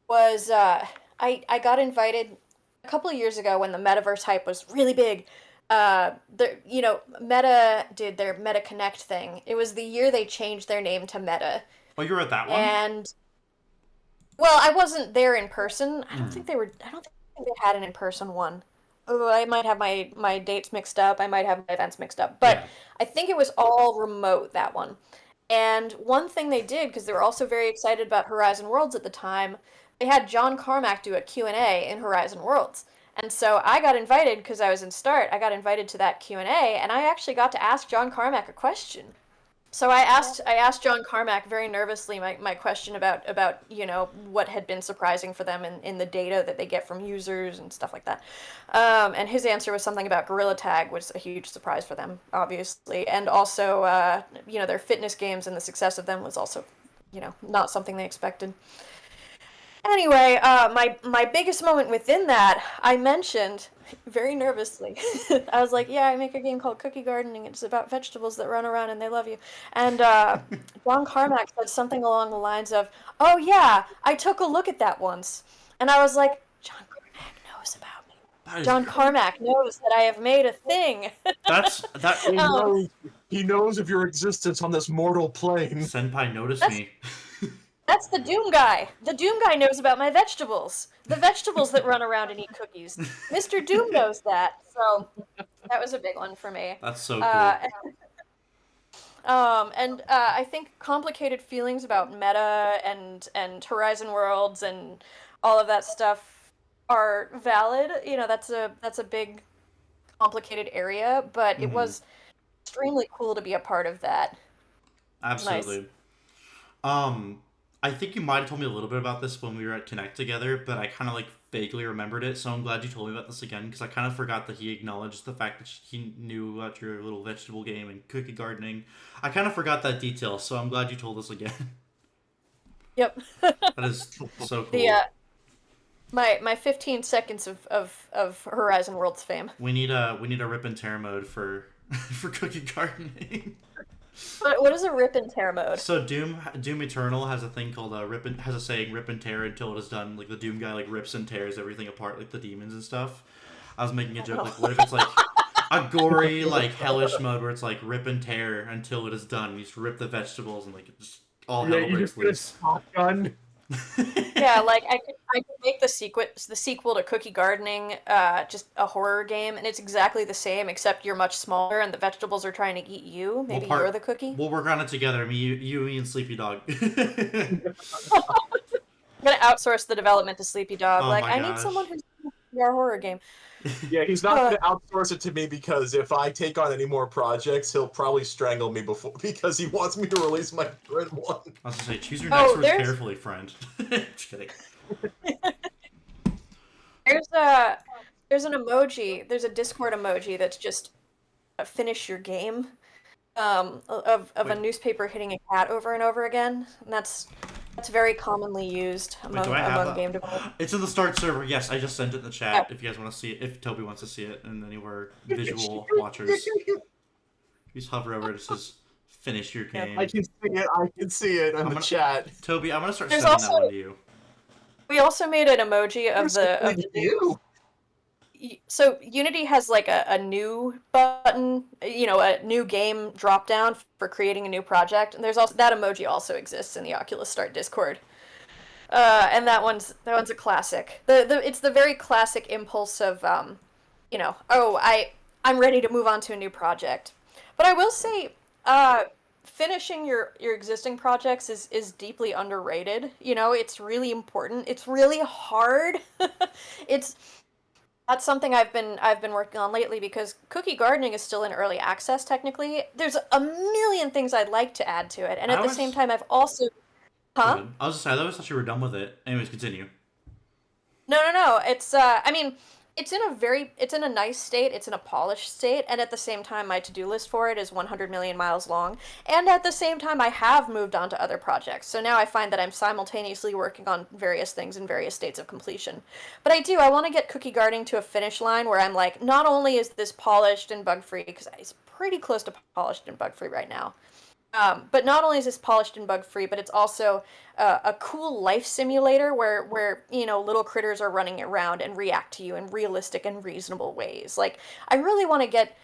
S4: was I got invited a couple of years ago when the metaverse hype was really big. Meta did their Meta Connect thing. It was the year they changed their name to Meta.
S2: Oh, you were at that one?
S4: And well, I wasn't there in person. I don't think they had an in-person one. Oh, I might have my dates mixed up. I might have my events mixed up. But
S2: Yeah.
S4: I think it was all remote, that one. And one thing they did, because they were also very excited about Horizon Worlds at the time, they had John Carmack do a Q&A in Horizon Worlds. And so I got invited because I was in Start. I got invited to that Q&A, and I actually got to ask John Carmack a question. So I asked John Carmack very nervously my question about what had been surprising for them in the data that they get from users and stuff like that. And his answer was something about Gorilla Tag was a huge surprise for them, obviously, and also their fitness games and the success of them was also not something they expected. Anyway, my biggest moment within that, I mentioned very nervously. I was like, "Yeah, I make a game called Cookie Gardening. It's about vegetables that run around and they love you." And John Carmack said something along the lines of, "Oh yeah, I took a look at that once," and I was like, "John Carmack knows about me. John Carmack knows that I have made a thing."
S3: He knows of your existence on this mortal plane.
S2: Senpai noticed me.
S4: That's the Doom guy. The Doom guy knows about my vegetables. The vegetables that run around and eat cookies. Mr. Doom knows that. So that was a big one for me.
S2: That's so cool.
S4: I think complicated feelings about meta and Horizon Worlds and all of that stuff are valid. That's a big complicated area, but it was extremely cool to be a part of that.
S2: Absolutely. Nice. I think you might have told me a little bit about this when we were at Connect together, but I kind of vaguely remembered it, so I'm glad you told me about this again, because I kind of forgot that he acknowledged the fact that he knew about your little vegetable game and cookie gardening. I kind of forgot that detail, so I'm glad you told us again.
S4: Yep.
S2: That is so cool.
S4: My 15 seconds of Horizon Worlds fame.
S2: We need a rip and tear mode for cookie gardening.
S4: What is a rip and tear mode?
S2: So Doom Eternal has a thing called rip and tear until it is done. Like the Doom guy rips and tears everything apart, like the demons and stuff. I was making a joke what if it's a gory hellish mode where it's rip and tear until it is done. You just rip the vegetables and just all hell breaks loose.
S3: Shotgun.
S4: Yeah, I could make the sequel to Cookie Gardening just a horror game, and it's exactly the same, except you're much smaller and the vegetables are trying to eat you. Maybe you're the cookie.
S2: We'll work on it together. You, and Sleepy Dog.
S4: I'm gonna outsource the development to Sleepy Dog. I need someone who's our horror game.
S3: Yeah, he's not going to outsource it to me because if I take on any more projects, he'll probably strangle me because he wants me to release my third one.
S2: I was going to say, choose your next words carefully, friend. Just kidding.
S4: There's an emoji. There's a Discord emoji that's just finish your game of a newspaper hitting a cat over and over again, and that's very commonly used among game developers.
S2: It's in the Start server. Yes, I just sent it in the chat. If you guys want to see it, if Toby wants to see it, and any of our visual watchers, just hover over it. It says "Finish your game."
S3: I can see it in the chat.
S2: Toby, I'm gonna start sending that one to you.
S4: We also made an emoji of the. So Unity has a new button, a new game drop down for creating a new project, and there's also that emoji also exists in the Oculus Start Discord, and that one's a classic. It's the very classic impulse of I'm ready to move on to a new project, but I will say finishing your existing projects is deeply underrated. It's really important. It's really hard. That's something I've been working on lately because Cookie Gardening is still in early access technically. There's a million things I'd like to add to it, and at the same time I've also... Huh?
S2: I was just saying, I thought you were done with it. Anyways, continue.
S4: No. It's it's in a nice state, it's in a polished state, and at the same time my to-do list for it is 100 million miles long, and at the same time I have moved on to other projects, so now I find that I'm simultaneously working on various things in various states of completion. But I want to get Cookie Gardening to a finish line where I'm not only is this polished and bug-free, because it's pretty close to polished and bug-free right now, but not only is this polished and bug-free, but it's also a cool life simulator where little critters are running around and react to you in realistic and reasonable ways. I really want to get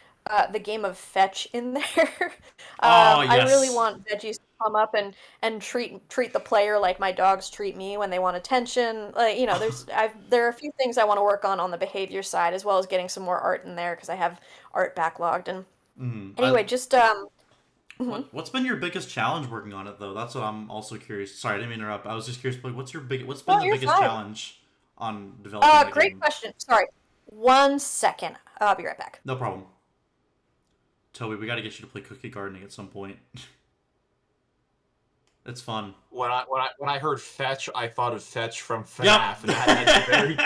S4: the game of fetch in there.
S2: Yes.
S4: I really want veggies to come up and treat the player like my dogs treat me when they want attention. There are a few things I want to work on the behavior side, as well as getting some more art in there because I have art backlogged. And anyway,
S2: What's been your biggest challenge working on it, though? That's what I'm also curious. Sorry, I didn't mean to interrupt. I was just curious, what's been the biggest challenge on developing the
S4: great
S2: game?
S4: question. Sorry. 1 second. I'll be right back.
S2: No problem. Toby, we got to get you to play cookie gardening at some point. It's fun.
S3: When I heard fetch, I thought of fetch from FNAF,
S2: Yep.
S3: and that's very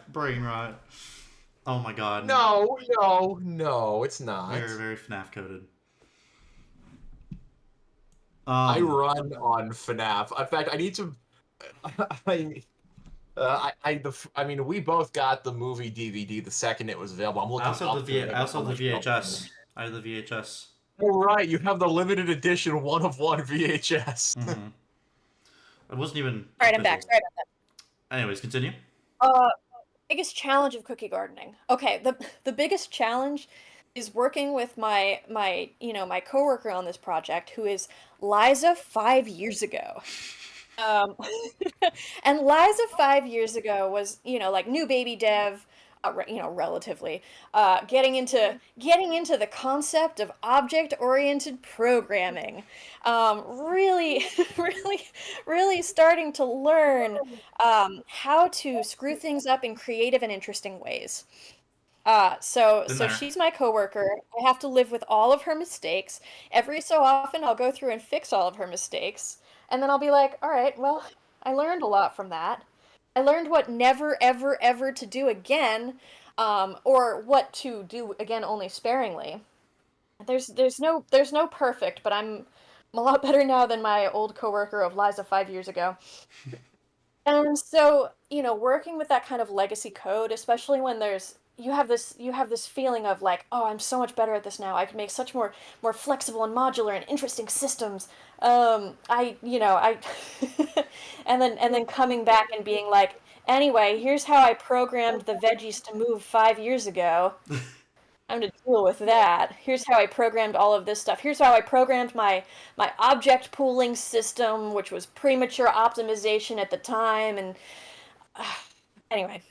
S2: brain rot. Oh my god.
S3: No, it's not.
S2: Very, very FNAF coded.
S3: I run on FNAF. In fact, I need to. I mean, we both got the movie DVD the second it was available. I'm looking.
S2: I also have the VHS. I have the VHS.
S3: Oh, right, you have the limited edition 1 of 1 VHS.
S2: Mm-hmm. It wasn't even.
S4: All right, I'm back. Sorry about that.
S2: Anyways, continue.
S4: Biggest challenge of cookie gardening. Okay, the biggest challenge is working with my coworker on this project, who is Liza 5 years ago. And Liza 5 years ago was, like new baby dev, relatively, getting into the concept of object-oriented programming, really, really starting to learn how to screw things up in creative and interesting ways. So she's my coworker. I have to live with all of her mistakes. Every so often, I'll go through and fix all of her mistakes, and then I'll be like, all right, well, I learned a lot from that. I learned what never, ever, ever to do again, or what to do again only sparingly. There's no perfect, but I'm a lot better now than my old coworker of Liza 5 years ago. And so, working with that kind of legacy code, especially when you have this feeling of like, oh, I'm so much better at this now. I can make such more flexible and modular and interesting systems. I and then coming back and being like, anyway, here's how I programmed the veggies to move 5 years ago. I'm to deal with that. Here's how I programmed all of this stuff. Here's how I programmed my object pooling system, which was premature optimization at the time. And anyway,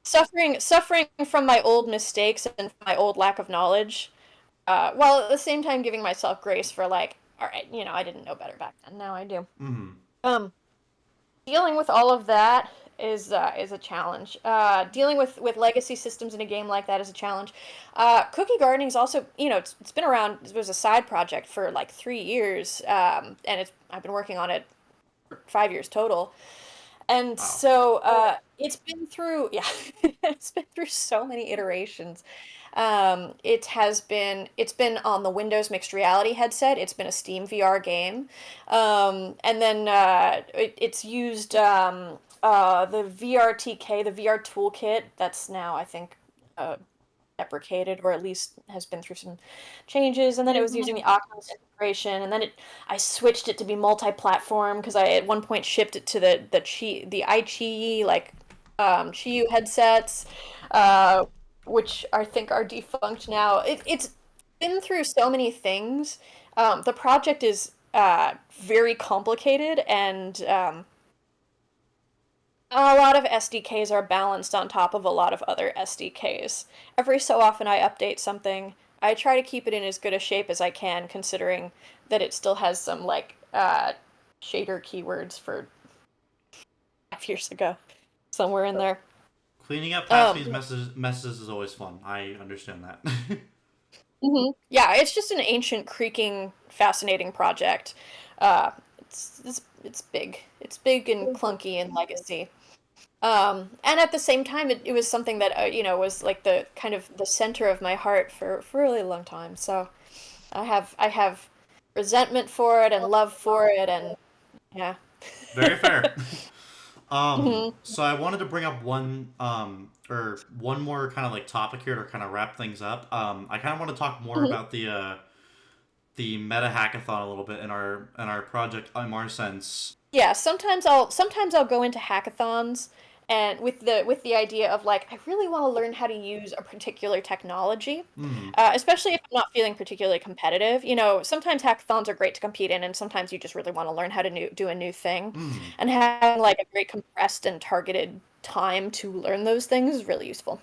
S4: suffering from my old mistakes and my old lack of knowledge, while at the same time giving myself grace for like, all right, I didn't know better back then. Now I do.
S2: Mm-hmm.
S4: Dealing with all of that is a challenge. Dealing with legacy systems in a game like that is a challenge. Cookie gardening is also, it's been around. It was a side project for like 3 years, and I've been working on it for 5 years total. And
S2: Wow.
S4: so it's been through it's been through so many iterations. It's been on the Windows mixed reality headset. It's been a Steam VR game, and then it's used the VRTK, the VR toolkit. That's now, I think, deprecated, or at least has been through some changes. And then it was using the Oculus integration, and then I switched it to be multi-platform because I at one point shipped it to the iQIYI, like Qiyu headsets, which I think are defunct now. It's been through so many things. The project is very complicated, and a lot of SDKs are balanced on top of a lot of other SDKs. Every so often I update something. I try to keep it in as good a shape as I can, considering that it still has some like shader keywords for 5 years ago, somewhere in there.
S2: Cleaning up past these messes is always fun. I understand that.
S4: Mm-hmm. Yeah, it's just an ancient, creaking, fascinating project. It's big. It's big and clunky and legacy. And at the same time, it was something that was like the kind of the center of my heart for a really long time. So I have resentment for it and love for it, and yeah.
S2: Very fair.
S4: Mm-hmm.
S2: So I wanted to bring up one more kind of like topic here to kind of wrap things up. I kind of want to talk more about the meta hackathon a little bit in our project MR sense.
S4: Yeah, sometimes I'll go into hackathons and with the idea of like, I really want to learn how to use a particular technology, especially if I'm not feeling particularly competitive. Sometimes hackathons are great to compete in, and sometimes you just really want to learn how to do a new thing, and having like a very compressed and targeted time to learn those things is really useful.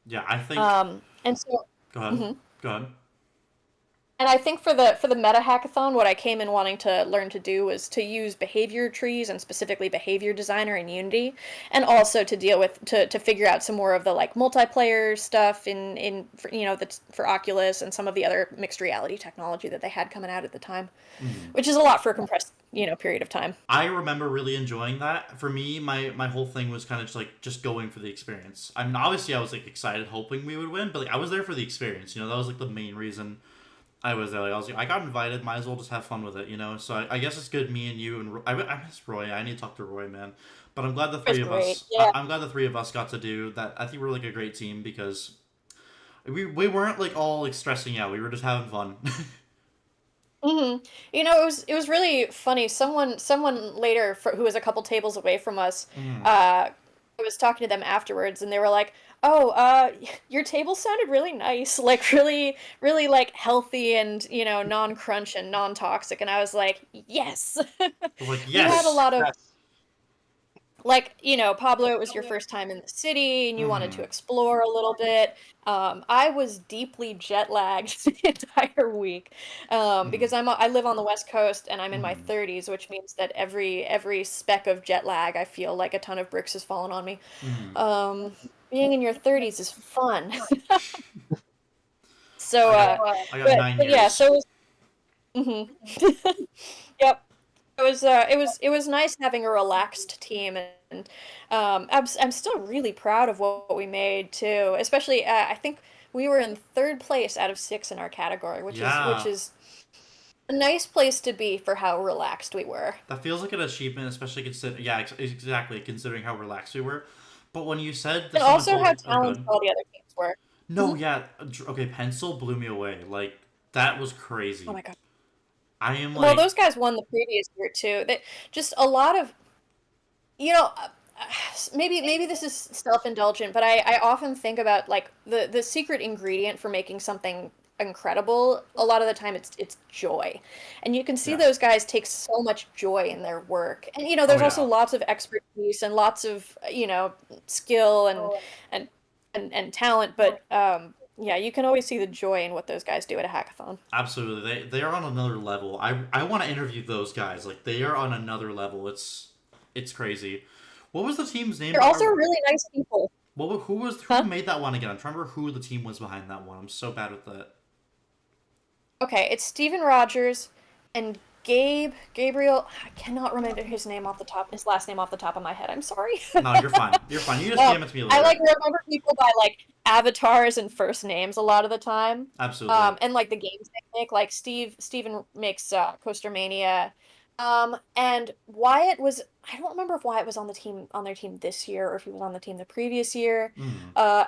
S2: Yeah, I think.
S4: And so
S2: Go ahead. Go ahead.
S4: And I think for the meta hackathon, what I came in wanting to learn to do was to use behavior trees and specifically behavior designer in Unity, and also to deal with to figure out some more of the like multiplayer stuff in that's for Oculus and some of the other mixed reality technology that they had coming out at the time, which is a lot for a compressed period of time.
S2: I remember really enjoying that. For me, my whole thing was kind of just going for the experience. I mean, obviously I was like excited, hoping we would win, but like I was there for the experience. That was like the main reason I was there. Like, I got invited. Might as well just have fun with it. So I guess it's good. Me and you and I miss Roy. I need to talk to Roy, man. But I'm glad the three of us.
S4: Yeah.
S2: I'm glad the three of us got to do that. I think we're like a great team because we weren't like all like stressing out. We were just having fun.
S4: It was really funny. Someone later who was a couple tables away from us, I was talking to them afterwards, and they were like, "Oh, your table sounded really nice, like really, really like healthy and non-crunch and non-toxic." And I was like, "Yes."
S2: I was like,
S4: We had a
S2: yes.
S4: lot of like, Pablo, it was your first time in the city and you wanted to explore a little bit. I was deeply jet lagged the entire week because I live on the West Coast and I'm in my 30s, which means that every speck of jet lag, I feel like a ton of bricks has fallen on me. Being in your 30s is fun. So,
S2: I got 9
S4: but
S2: years.
S4: yeah, so it was, yep. It was nice having a relaxed team, and I'm still really proud of what we made too. Especially, I think we were in third place out of 6 in our category, which
S2: Yeah.
S4: is a nice place to be for how relaxed we were.
S2: That feels like an achievement, especially exactly considering how relaxed we were. But when you said
S4: And
S2: someone
S4: also
S2: told
S4: how
S2: you,
S4: talented all the other teams were.
S2: no, yeah, okay, Pencil blew me away. Like that was crazy.
S4: Oh my god.
S2: I am
S4: Well,
S2: like,
S4: those guys won the previous year too. That just a lot of, you know, maybe this is self-indulgent, but I often think about like the secret ingredient for making something incredible. A lot of the time, it's joy, and you can see
S2: yeah,
S4: those guys take so much joy in their work. And
S2: oh
S4: there's also
S2: yeah,
S4: lots of expertise and lots of skill and and talent, but yeah, you can always see the joy in what those guys do at a hackathon.
S2: absolutely. They are on another level. I want to interview those guys. Like they are on another level. It's crazy. What was the team's name?
S4: They're also really nice people.
S2: Who
S4: Huh?
S2: made that one again? I'm trying to remember who the team was behind that one. I'm so bad with that.
S4: Okay, it's Steven Rogers and Gabriel. I cannot remember his last name off the top of my head. I'm sorry.
S2: No, you're fine. You're fine. You just
S4: Well,
S2: DM it to me
S4: I
S2: later.
S4: like remember people by like avatars and first names a lot of the time.
S2: Absolutely.
S4: And like the games they make, like Steven makes Coaster Mania. And Wyatt was, I don't remember if Wyatt was on their team this year or if he was on the team the previous year.
S2: Mm.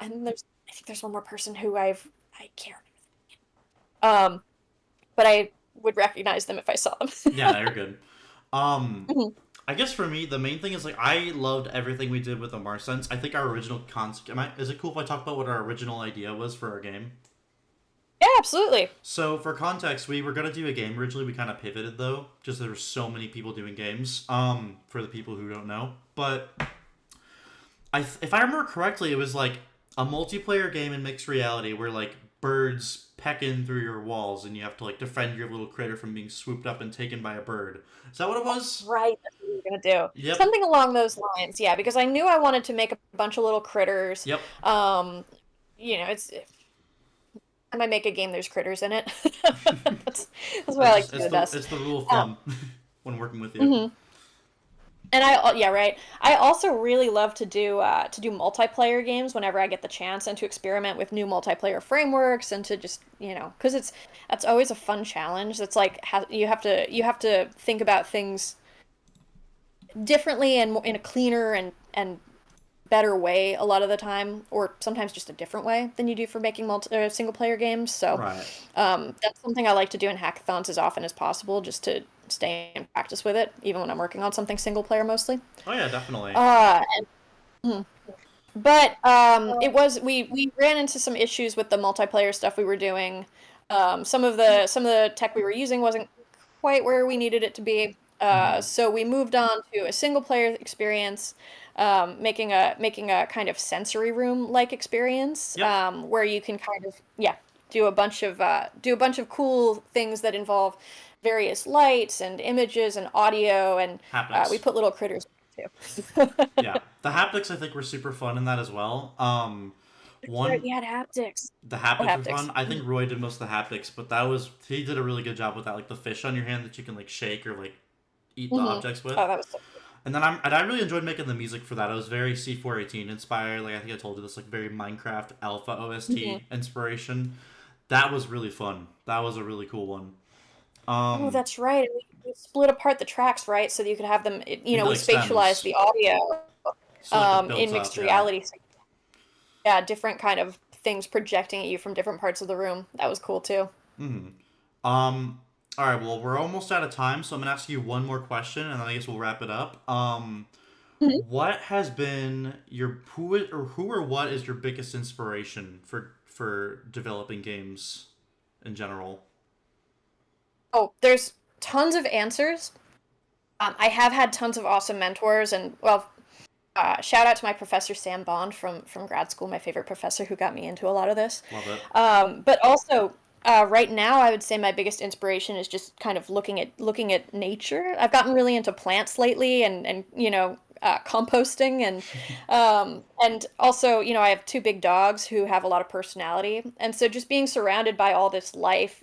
S4: And I think there's one more person who I can't remember. But I would recognize them if I saw them.
S2: Yeah, you're good. Um,
S4: Mhm.
S2: I guess for me, the main thing is like I loved everything we did with the Mars Sense. I think our original concept. Is it cool if I talk about what our original idea was for our game?
S4: Yeah, absolutely.
S2: So for context, we were gonna do a game originally. We kind of pivoted though, just there were so many people doing games. For the people who don't know, but if I remember correctly, it was like a multiplayer game in mixed reality where like birds peck in through your walls and you have to like defend your little critter from being swooped up and taken by a bird. Is that what it was?
S4: Right, that's what we're gonna do.
S2: Yep.
S4: Something along those lines, yeah, because I knew I wanted to make a bunch of little critters.
S2: Yep.
S4: It's I might make a game there's critters in it. That's what I like to do the best.
S2: It's the rule of
S4: Um,
S2: thumb when working with you.
S4: mhm. And yeah, right. I also really love to do multiplayer games whenever I get the chance, and to experiment with new multiplayer frameworks, and to just because that's always a fun challenge. That's like you have to think about things differently and in a cleaner and better way a lot of the time, or sometimes just a different way than you do for making single player games. So
S2: Right.
S4: that's something I like to do in hackathons as often as possible, just to stay in practice with it, even when I'm working on something single player mostly.
S2: Oh yeah, definitely.
S4: Mhm. But it was we ran into some issues with the multiplayer stuff we were doing. Some of the tech we were using wasn't quite where we needed it to be. So we moved on to a single player experience, making a kind of sensory room like experience,
S2: Yep.
S4: where you can kind of, yeah. do a bunch of cool things that involve various lights and images and audio, and we
S2: Haptics.
S4: put little critters too.
S2: Yeah, the haptics I think were super fun in that as well.
S4: Right,
S2: One
S4: we had haptics.
S2: The
S4: Oh,
S2: haptics were
S4: haptics.
S2: fun. I think Roy did most of the haptics, but he did a really good job with that, like the fish on your hand that you can like shake or like eat the objects with.
S4: Oh, that was so cool.
S2: And then I really enjoyed making the music for that. It was very C418 inspired. Like I think I told you this, like very Minecraft Alpha OST inspiration. That was really fun. That was a really cool one.
S4: Oh, that's right. And we split apart the tracks, right? So that you could have them, we
S2: like,
S4: spatialized
S2: stems.
S4: the audio
S2: So like, it builds
S4: in
S2: up,
S4: mixed
S2: yeah.
S4: reality. So, yeah, different kind of things projecting at you from different parts of the room. That was cool too.
S2: All right. Well, we're almost out of time, so I'm gonna ask you one more question, and then I guess we'll wrap it up. What has been who or what is your biggest inspiration for developing games in general?
S4: Oh, there's tons of answers. I have had tons of awesome mentors, and well, shout out to my professor Sam Bond from grad school, my favorite professor who got me into a lot of this.
S2: Love it.
S4: But also, right now, I would say my biggest inspiration is just kind of looking at nature. I've gotten really into plants lately, and composting, and also, I have two big dogs who have a lot of personality, and so just being surrounded by all this life,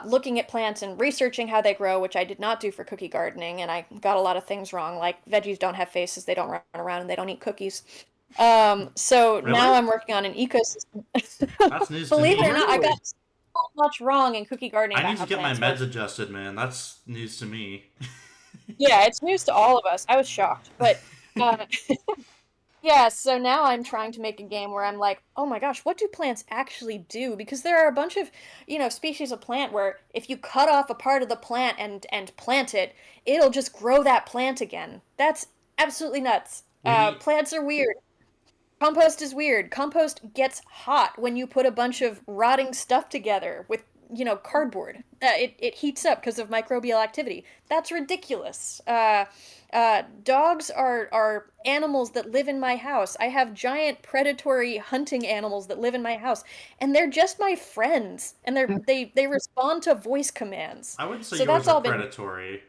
S4: looking at plants and researching how they grow, which I did not do for cookie gardening, and I got a lot of things wrong, like veggies don't have faces, they don't run around, and they don't eat cookies. So
S2: Really?
S4: now I'm working on an ecosystem.
S2: That's news to
S4: Believe
S2: me.
S4: it or not, I got so much wrong in cookie gardening.
S2: I
S4: about
S2: need to
S4: how
S2: get my
S4: plants
S2: meds
S4: work.
S2: adjusted, man. That's news to me.
S4: Yeah, it's news to all of us. I was shocked, but yeah. So now I'm trying to make a game where I'm like, oh my gosh, what do plants actually do? Because there are a bunch of species of plant where if you cut off a part of the plant and plant it, it'll just grow that plant again. That's absolutely nuts.
S2: We
S4: Plants are weird. Compost is weird. Compost gets hot when you put a bunch of rotting stuff together with, cardboard. It heats up because of microbial activity. That's ridiculous. Dogs are animals that live in my house. I have giant predatory hunting animals that live in my house, and they're just my friends. And they respond to voice commands.
S2: I wouldn't say
S4: So
S2: yours
S4: that's
S2: are
S4: all been.
S2: predatory.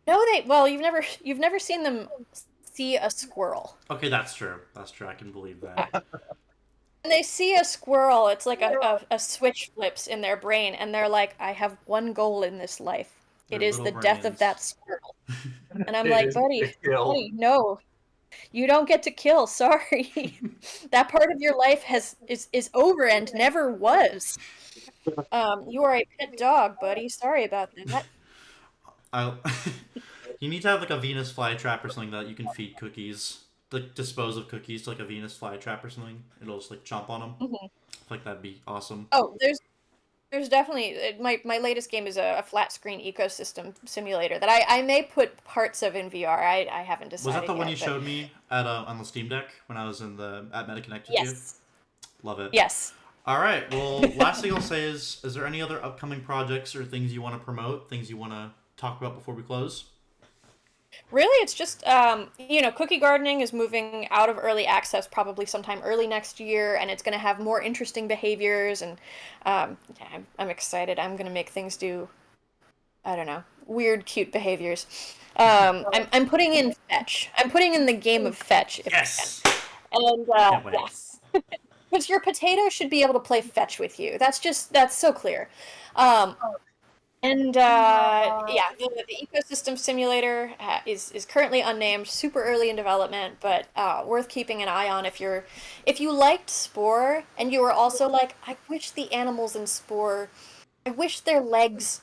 S4: No, you've never seen them see a squirrel.
S2: Okay, that's true. That's true. I can believe that.
S4: When they see a squirrel, it's like a switch flips in their brain, and they're like, I have one goal in this life. It
S2: Their
S4: is the
S2: little
S4: death of
S2: brains.
S4: that squirrel. And I'm
S3: It
S4: like,
S3: is
S4: buddy,
S3: to kill.
S4: no, you don't get to kill. Sorry. That part of your life is over and never was. You are a pet dog, buddy. Sorry about that.
S2: I'll You need to have like a Venus flytrap or something that you can feed cookies. Like dispose of cookies to like a Venus flytrap or something. It'll just like chomp on them. I feel like that'd be awesome.
S4: Oh, there's definitely my latest game is a flat screen ecosystem simulator that I may put parts of in VR. I haven't decided.
S2: Was that the one
S4: yet,
S2: you
S4: but
S2: showed me at on the Steam Deck when I was at MetaConnect with you?
S4: yes,
S2: Love it.
S4: yes.
S2: All right. Well, last thing I'll say is there any other upcoming projects or things you want to promote, things you want to talk about before we close?
S4: Really, it's just cookie gardening is moving out of early access probably sometime early next year, and it's going to have more interesting behaviors. And yeah, I'm excited. I'm going to make things do, I don't know, weird, cute behaviors. I'm putting in fetch. I'm putting in the game of fetch if
S2: Yes.
S4: I can. And
S2: Can't wait.
S4: yes, because your potato should be able to play fetch with you. That's so clear. And yeah, the ecosystem simulator is currently unnamed, super early in development, but worth keeping an eye on if you liked Spore and you were also like, I wish the animals in Spore, I wish their legs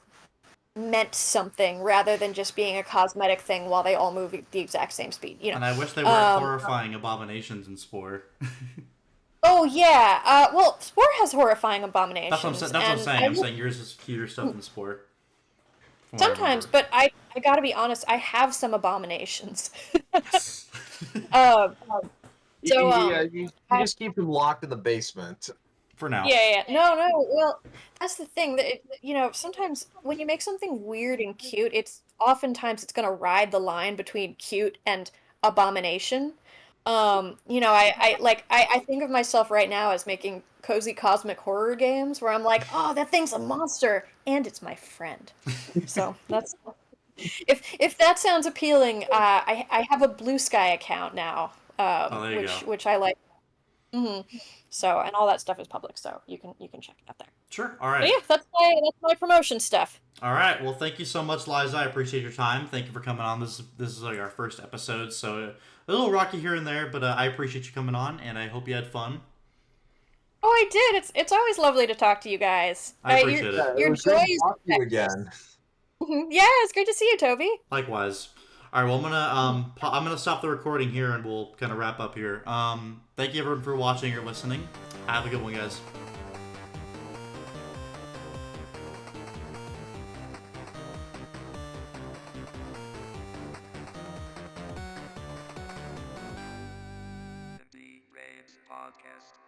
S4: meant something rather than just being a cosmetic thing while they all move at the exact same speed.
S2: And I wish they weren't horrifying abominations in Spore.
S4: Oh yeah, well, Spore has horrifying abominations.
S2: That's what I'm saying. I'm saying yours is cuter stuff in Spore. from what I
S4: Sometimes,
S2: remember.
S4: but I gotta be honest, I have some abominations.
S2: Yes.
S4: Um, So,
S3: Yeah, you just keep him locked in the basement.
S2: For now.
S4: yeah. No. Well, that's the thing that sometimes when you make something weird and cute, oftentimes it's gonna ride the line between cute and abomination. I think of myself right now as making cozy cosmic horror games where I'm like, oh, that thing's a monster and it's my friend. So that's if that sounds appealing, I have a Blue Sky account now,
S2: Oh, there you go.
S4: which I like. So and all that stuff is public, so you can check it out there.
S2: Sure. All
S4: But
S2: right.
S4: yeah, that's my promotion stuff.
S2: All right. Well, thank you so much, Liza. I appreciate your time. Thank you for coming on. This is like our first episode, so a little rocky here and there, but I appreciate you coming on, and I hope you had fun.
S4: Oh, I did. It's always lovely to talk to you guys.
S2: I appreciate it.
S4: Your
S3: was
S4: joy
S3: great to
S4: is
S3: talk to you
S4: infectious.
S3: again.
S4: Yeah, it's great to see you, Toby.
S2: Likewise. All right. Well, I'm gonna stop the recording here, and we'll kind of wrap up here. Thank you everyone for watching or listening. Have a good one, guys.
S1: The B-Raves Podcast.